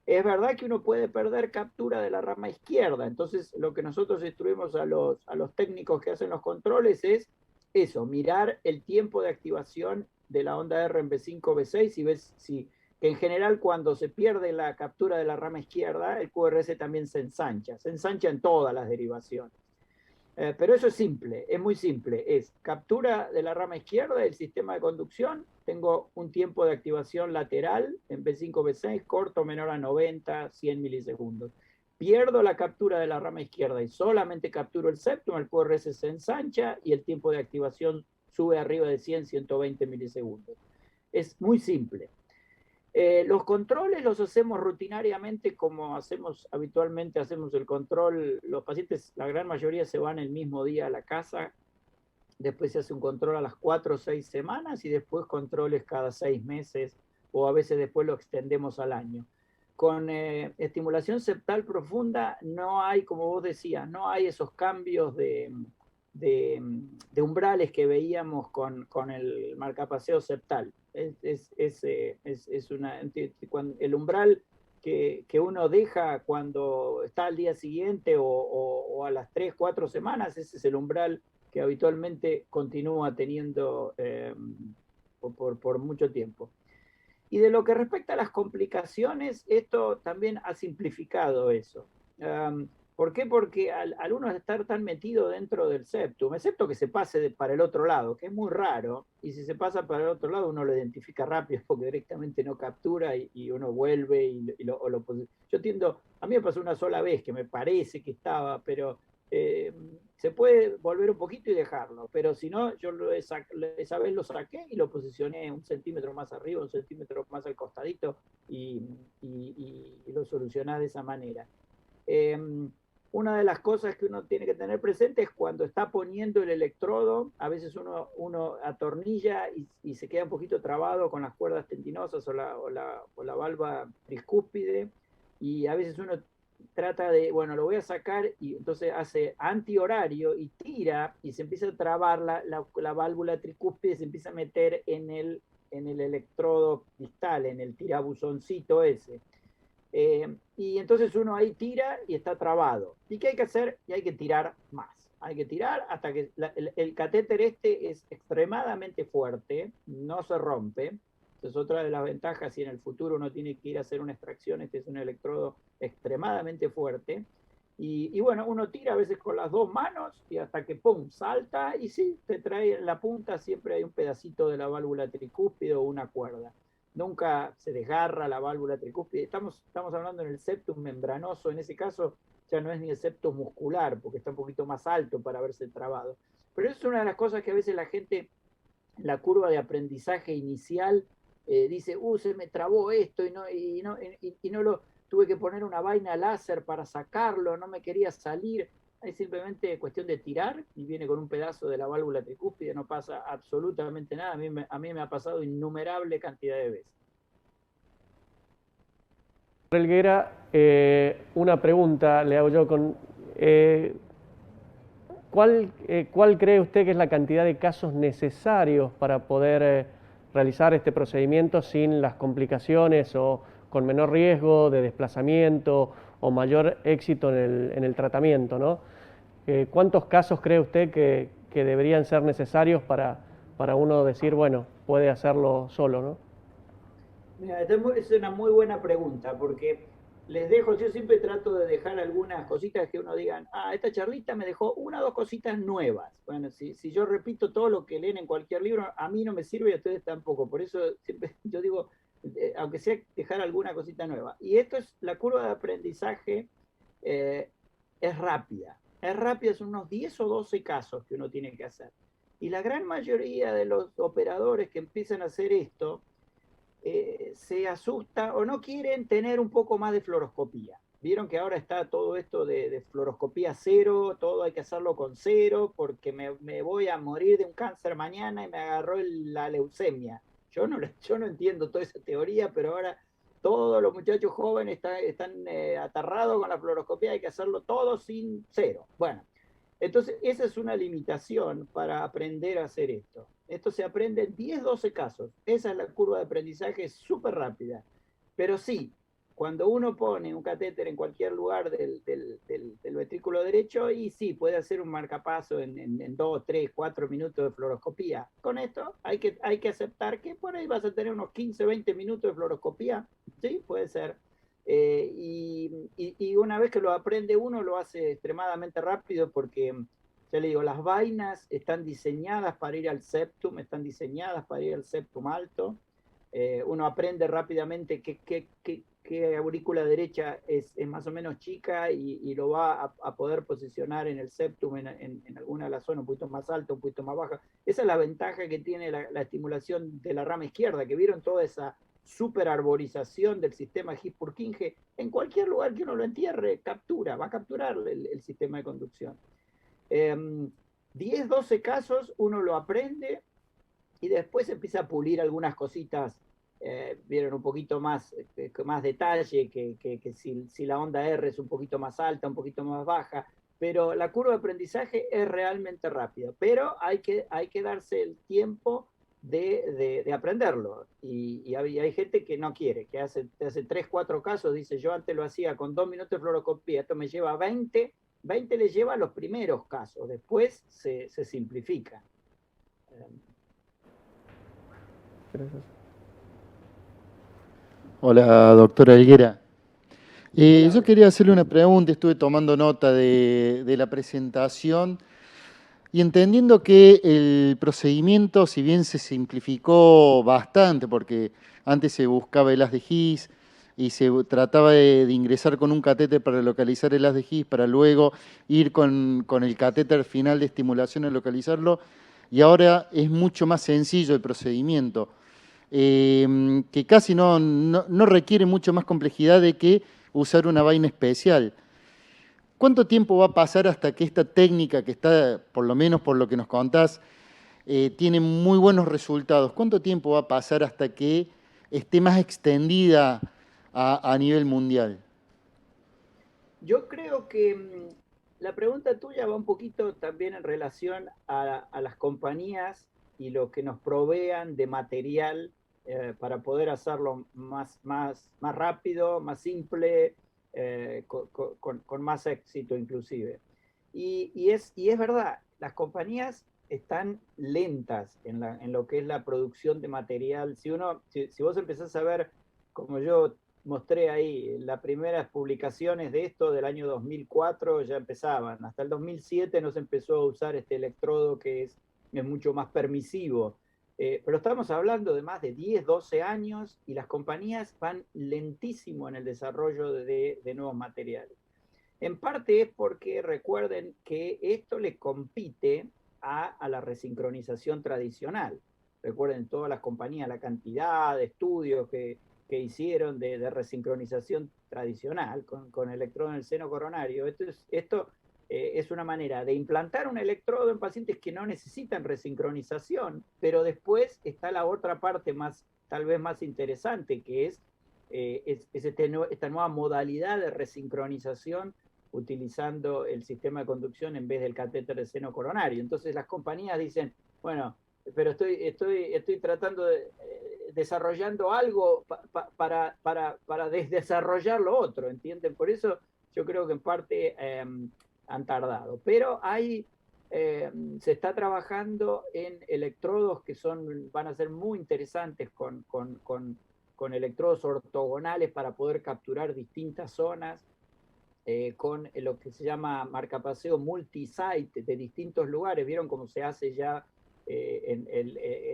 D: Es verdad que uno puede perder captura de la rama izquierda, entonces lo que nosotros instruimos a los técnicos que hacen los controles es eso, mirar el tiempo de activación de la onda R en B5, B6 y ves si, que en general cuando se pierde la captura de la rama izquierda, el QRS también se ensancha en todas las derivaciones. Pero eso es simple, es muy simple. Es captura de la rama izquierda del sistema de conducción. Tengo un tiempo de activación lateral en B5, B6, corto, menor a 90, 100 milisegundos. Pierdo la captura de la rama izquierda y solamente capturo el septum, el QRS se ensancha y el tiempo de activación sube arriba de 100, 120 milisegundos. Es muy simple. Los controles los hacemos rutinariamente como hacemos habitualmente, hacemos el control, los pacientes, la gran mayoría se van el mismo día a la casa, después se hace un control a las 4 o 6 semanas y después controles cada 6 meses o a veces después lo extendemos al año. Con estimulación septal profunda no hay, como vos decías, no hay esos cambios de umbrales que veíamos con el marcapaseo septal. El umbral que uno deja cuando está al día siguiente o a las 3, 4 semanas, ese es el umbral que habitualmente continúa teniendo por mucho tiempo. Y de lo que respecta a las complicaciones, esto también ha simplificado eso. ¿Por qué? Porque al uno estar tan metido dentro del septum, excepto que se pase para el otro lado, que es muy raro, y si se pasa para el otro lado uno lo identifica rápido porque directamente no captura y uno vuelve yo tiendo, a mí me pasó una sola vez que me parece que estaba, pero se puede volver un poquito y dejarlo, pero si no, yo esa vez lo saqué y lo posicioné 1 centímetro más arriba, 1 centímetro más al costadito y lo solucioné de esa manera. Una de las cosas que uno tiene que tener presente es cuando está poniendo el electrodo, a veces uno atornilla y se queda un poquito trabado con las cuerdas tendinosas o la valva tricúspide, y a veces uno trata de, bueno, lo voy a sacar y entonces hace antihorario y tira y se empieza a trabar la válvula tricúspide, se empieza a meter en el electrodo distal, en el tirabuzoncito ese. Y entonces uno ahí tira y está trabado. ¿Y qué hay que hacer? Y hay que tirar más. Hay que tirar hasta que el catéter este es extremadamente fuerte, no se rompe. Es otra de las ventajas si en el futuro uno tiene que ir a hacer una extracción, este es un electrodo extremadamente fuerte. Y bueno, uno tira a veces con las 2 manos y hasta que ¡pum! Salta y sí, te trae en la punta, siempre hay un pedacito de la válvula tricúspide o una cuerda. Nunca se desgarra la válvula tricúspide. Estamos hablando en el septum membranoso, en ese caso ya no es ni el septum muscular, porque está un poquito más alto para haberse trabado. Pero eso es una de las cosas que a veces la gente, en la curva de aprendizaje inicial, dice, se me trabó esto y no lo tuve que poner una vaina láser para sacarlo, no me quería salir. Es simplemente cuestión de tirar y viene con un pedazo de la válvula tricúspide, no pasa absolutamente nada. A mí me ha pasado innumerable cantidad de veces.
A: Helguera, una pregunta le hago yo ¿cuál cree usted que es la cantidad de casos necesarios para poder realizar este procedimiento sin las complicaciones o con menor riesgo de desplazamiento o mayor éxito en el tratamiento, ¿no? ¿Cuántos casos cree usted que deberían ser necesarios para uno decir, bueno, puede hacerlo solo, ¿no?
D: Mira, es una muy buena pregunta, porque yo siempre trato de dejar algunas cositas que uno diga, esta charlita me dejó 1 o 2 cositas nuevas. Bueno, si yo repito todo lo que leen en cualquier libro, a mí no me sirve y a ustedes tampoco. Por eso siempre yo digo, aunque sea dejar alguna cosita nueva. Y esto es, la curva de aprendizaje es rápida. Es rápida, son unos 10 o 12 casos que uno tiene que hacer. Y la gran mayoría de los operadores que empiezan a hacer esto, se asusta o no quieren tener un poco más de fluoroscopía. Vieron que ahora está todo esto de fluoroscopía cero, todo hay que hacerlo con cero porque me voy a morir de un cáncer mañana y me agarró la leucemia. Yo no entiendo toda esa teoría, pero ahora todos los muchachos jóvenes están aterrados con la fluoroscopía, hay que hacerlo todo sin cero. Bueno, Entonces, esa es una limitación para aprender a hacer esto. Esto se aprende en 10, 12 casos. Esa es la curva de aprendizaje, súper rápida. Pero sí, cuando uno pone un catéter en cualquier lugar del ventrículo derecho, y sí, puede hacer un marcapaso en 2, 3, 4 minutos de fluoroscopía. Con esto hay que aceptar que por ahí vas a tener unos 15, 20 minutos de fluoroscopía. Sí, puede ser. Y una vez que lo aprende uno, lo hace extremadamente rápido porque, ya le digo, las vainas están diseñadas para ir al septum, están diseñadas para ir al septum alto. Uno aprende rápidamente qué aurícula derecha es más o menos chica y lo va a poder posicionar en el septum, en alguna de las zonas un poquito más alta, un poquito más baja. Esa es la ventaja que tiene la estimulación de la rama izquierda, que vieron toda esa superarborización del sistema His-Purkinje. En cualquier lugar que uno lo entierre, va a capturar el sistema de conducción. 10, 12 casos uno lo aprende y después empieza a pulir algunas cositas, vieron un poquito más detalle, que si la onda R es un poquito más alta, un poquito más baja, pero la curva de aprendizaje es realmente rápida, pero hay que darse el tiempo de aprenderlo. Y hay gente que no quiere, que hace 3, 4 casos, dice, yo antes lo hacía con 2 minutos de fluoroscopía, esto me lleva 20 le lleva a los primeros casos, después se simplifica.
A: Gracias.
E: Hola, doctora Helguera. Yo
D: Hola.
E: quería hacerle una pregunta, estuve tomando nota de la presentación y entendiendo que el procedimiento, si bien se simplificó bastante, porque antes se buscaba el haz de His y se trataba de ingresar con un catéter para localizar el haz de His, para luego ir con el catéter final de estimulación a localizarlo, y ahora es mucho más sencillo el procedimiento. Que casi no requiere mucho más complejidad de que usar una vaina especial. ¿Cuánto tiempo va a pasar hasta que esta técnica, que está, por lo menos por lo que nos contás, tiene muy buenos resultados? ¿Cuánto tiempo va a pasar hasta que esté más extendida a nivel mundial?
D: Yo creo que la pregunta tuya va un poquito también en relación a las compañías y lo que nos provean de material para poder hacerlo más rápido, más simple, con más éxito inclusive. Y es verdad, las compañías están lentas en lo que es la producción de material. Si vos empezás a ver, como yo mostré ahí, las primeras publicaciones de esto del año 2004 ya empezaban. Hasta el 2007 no se empezó a usar este electrodo que es mucho más permisivo. Pero estamos hablando de más de 10, 12 años y las compañías van lentísimo en el desarrollo de nuevos materiales. En parte es porque recuerden que esto le compite a la resincronización tradicional. Recuerden todas las compañías, la cantidad de estudios que hicieron de resincronización tradicional con electrodo en el seno coronario. Esto es una manera de implantar un electrodo en pacientes que no necesitan resincronización, pero después está la otra parte tal vez más interesante, que es esta nueva modalidad de resincronización utilizando el sistema de conducción en vez del catéter de seno coronario. Entonces las compañías dicen, bueno, pero estoy tratando de desarrollando algo para desdesarrollar lo otro, ¿entienden? Por eso yo creo que en parte han tardado. Pero se está trabajando en electrodos que van a ser muy interesantes con electrodos ortogonales para poder capturar distintas zonas, con lo que se llama marcapaseo multisite de distintos lugares. ¿Vieron cómo se hace ya en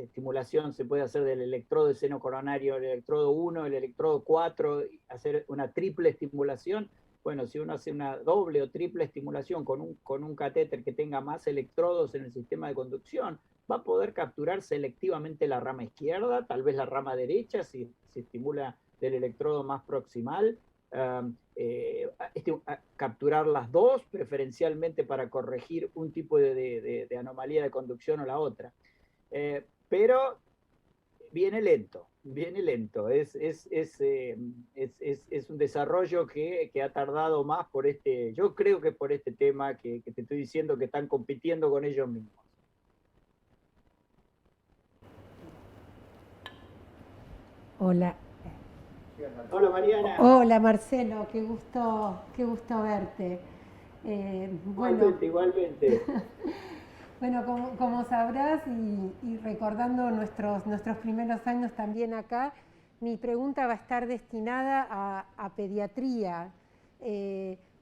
D: estimulación? Se puede hacer del electrodo de seno coronario, el electrodo 1, el electrodo 4, hacer una triple estimulación. Bueno, si uno hace una doble o triple estimulación con un catéter que tenga más electrodos en el sistema de conducción, va a poder capturar selectivamente la rama izquierda, tal vez la rama derecha, si se estimula del electrodo más proximal. Capturar las dos, preferencialmente para corregir un tipo de anomalía de conducción o la otra. Pero viene lento, viene lento. Es un desarrollo que ha tardado más por yo creo que por este tema que te estoy diciendo, que están compitiendo con ellos mismos.
F: Hola.
D: Hola Mariana.
F: Hola Marcelo, qué gusto verte.
D: Igualmente.
F: Bueno, como sabrás y recordando nuestros primeros años también acá, mi pregunta va a estar destinada a pediatría. ¿Qué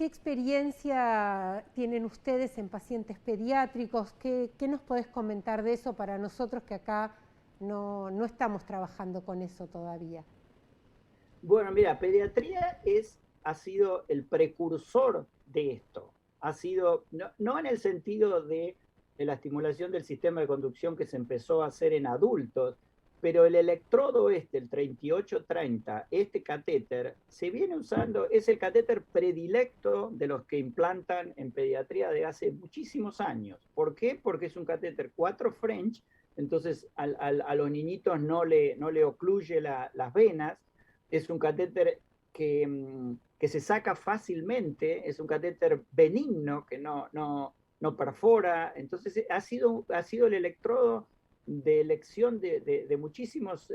F: experiencia tienen ustedes en pacientes pediátricos? ¿Qué nos podés comentar de eso para nosotros que acá no estamos trabajando con eso todavía?
D: Bueno, mira, pediatría ha sido el precursor de esto. Ha sido, no en el sentido de la estimulación del sistema de conducción que se empezó a hacer en adultos, pero el electrodo el 3830, este catéter, se viene usando, es el catéter predilecto de los que implantan en pediatría de hace muchísimos años. ¿Por qué? Porque es un catéter 4 French, entonces a los niñitos no le ocluye las venas, es un catéter que se saca fácilmente, es un catéter benigno que no perfora, entonces ha sido el electrodo de elección de muchísimos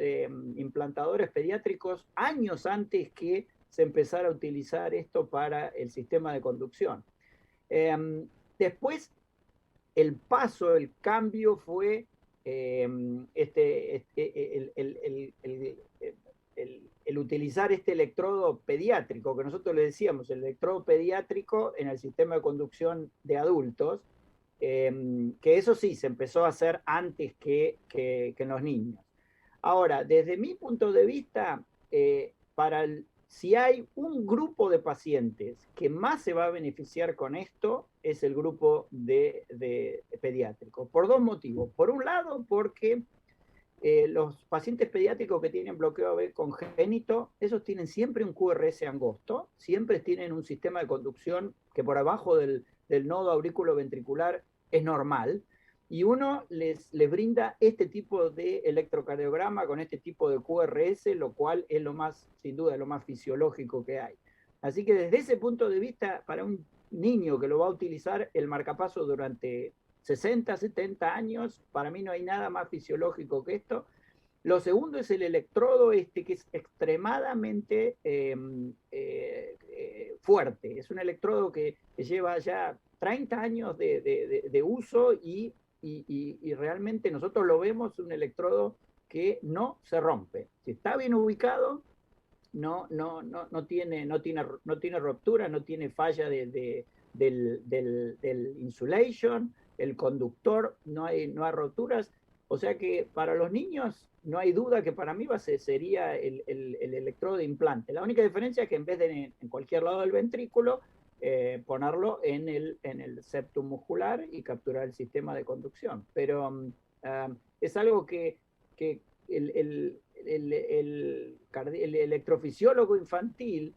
D: implantadores pediátricos años antes que se empezara a utilizar esto para el sistema de conducción. Después, el cambio fue el utilizar este electrodo pediátrico, que nosotros le decíamos el electrodo pediátrico en el sistema de conducción de adultos, que eso sí se empezó a hacer antes que en los niños. Ahora, desde mi punto de vista, si hay un grupo de pacientes que más se va a beneficiar con esto, es el grupo de pediátrico, por dos motivos. Por un lado, porque los pacientes pediátricos que tienen bloqueo AB congénito, esos tienen siempre un QRS angosto, siempre tienen un sistema de conducción que por abajo del nodo aurículo-ventricular es normal, y uno les brinda este tipo de electrocardiograma con este tipo de QRS, lo cual es sin duda, lo más fisiológico que hay. Así que desde ese punto de vista, para un niño que lo va a utilizar el marcapaso durante 60, 70 años, para mí no hay nada más fisiológico que esto. Lo segundo es el electrodo que es extremadamente fuerte. Es un electrodo que lleva ya 30 años de uso y realmente nosotros lo vemos un electrodo que no se rompe. Si está bien ubicado, no tiene ruptura, no tiene falla del insulation, el conductor, no hay roturas. O sea que para los niños no hay duda que para mí sería el electrodo de implante. La única diferencia es que en vez de en cualquier lado del ventrículo, ponerlo en el septum muscular y capturar el sistema de conducción. Pero es algo que el electrofisiólogo infantil,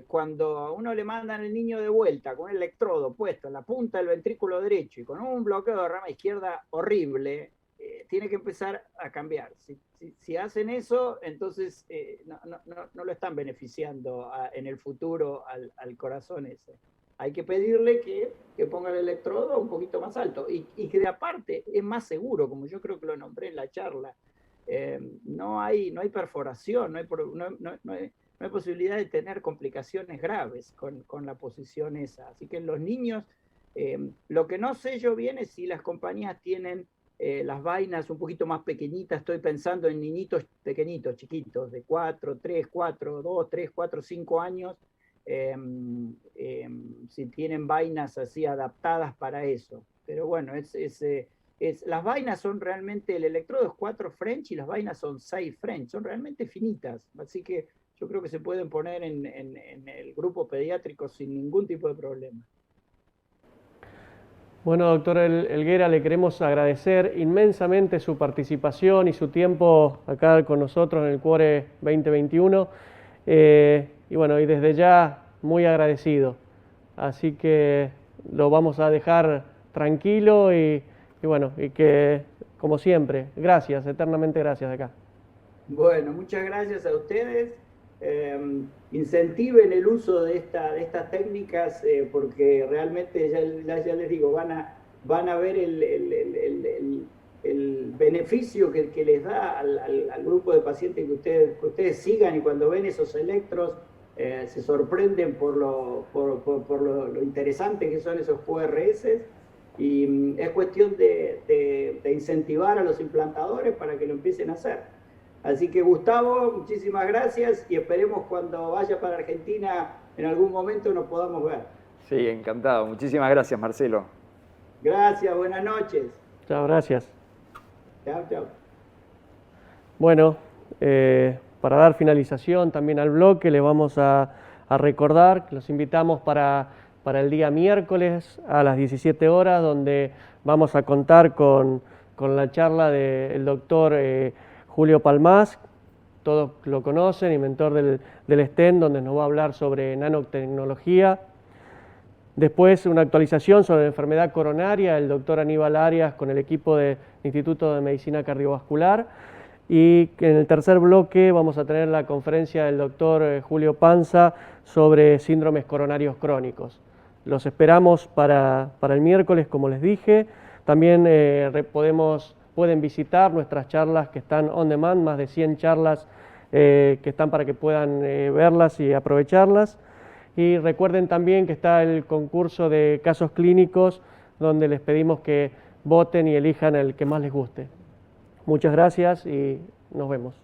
D: cuando a uno le mandan el niño de vuelta con un electrodo puesto en la punta del ventrículo derecho y con un bloqueo de rama izquierda horrible, tiene que empezar a cambiar. Si hacen eso, entonces no lo están beneficiando en el futuro al corazón ese. Hay que pedirle que ponga el electrodo un poquito más alto y que de aparte es más seguro, como yo creo que lo nombré en la charla. No hay perforación, no hay posibilidad de tener complicaciones graves con la posición esa. Así que en los niños, lo que no sé yo bien es si las compañías tienen las vainas un poquito más pequeñitas. Estoy pensando en niñitos pequeñitos, chiquitos, de 2, 3, 4, 5 años, si tienen vainas así adaptadas para eso. Pero bueno, las vainas son realmente, el electrodo es 4 French y las vainas son 6 French, son realmente finitas, así que yo creo que se pueden poner en el grupo pediátrico sin ningún tipo de problema.
A: Bueno, doctor Helguera, le queremos agradecer inmensamente su participación y su tiempo acá con nosotros en el Cuore 2021. Y bueno, y desde ya muy agradecido. Así que lo vamos a dejar tranquilo y bueno, y que como siempre, gracias, eternamente gracias de acá.
C: Bueno, muchas gracias a ustedes. Incentiven el uso de estas técnicas porque realmente, ya les digo, van a ver el beneficio que les da al grupo de pacientes que ustedes sigan, y cuando ven esos electros se sorprenden por lo interesante que son esos QRS, y es cuestión de incentivar a los implantadores para que lo empiecen a hacer. Así que, Gustavo, muchísimas gracias, y esperemos cuando vaya para Argentina en algún momento nos podamos ver.
B: Sí, encantado. Muchísimas gracias, Marcelo.
C: Gracias, buenas noches.
A: Chao, gracias.
C: Chao, chao.
A: Bueno, para dar finalización también al bloque, les vamos a recordar que los invitamos para el día miércoles a las 17 horas, donde vamos a contar con la charla del doctor Julio Palmás, todos lo conocen, inventor del STEM, donde nos va a hablar sobre nanotecnología. Después, una actualización sobre la enfermedad coronaria, el doctor Aníbal Arias con el equipo del Instituto de Medicina Cardiovascular. Y en el tercer bloque vamos a tener la conferencia del doctor Julio Panza sobre síndromes coronarios crónicos. Los esperamos para el miércoles, como les dije. También pueden visitar nuestras charlas que están on demand, más de 100 charlas que están para que puedan verlas y aprovecharlas. Y recuerden también que está el concurso de casos clínicos, donde les pedimos que voten y elijan el que más les guste. Muchas gracias y nos vemos.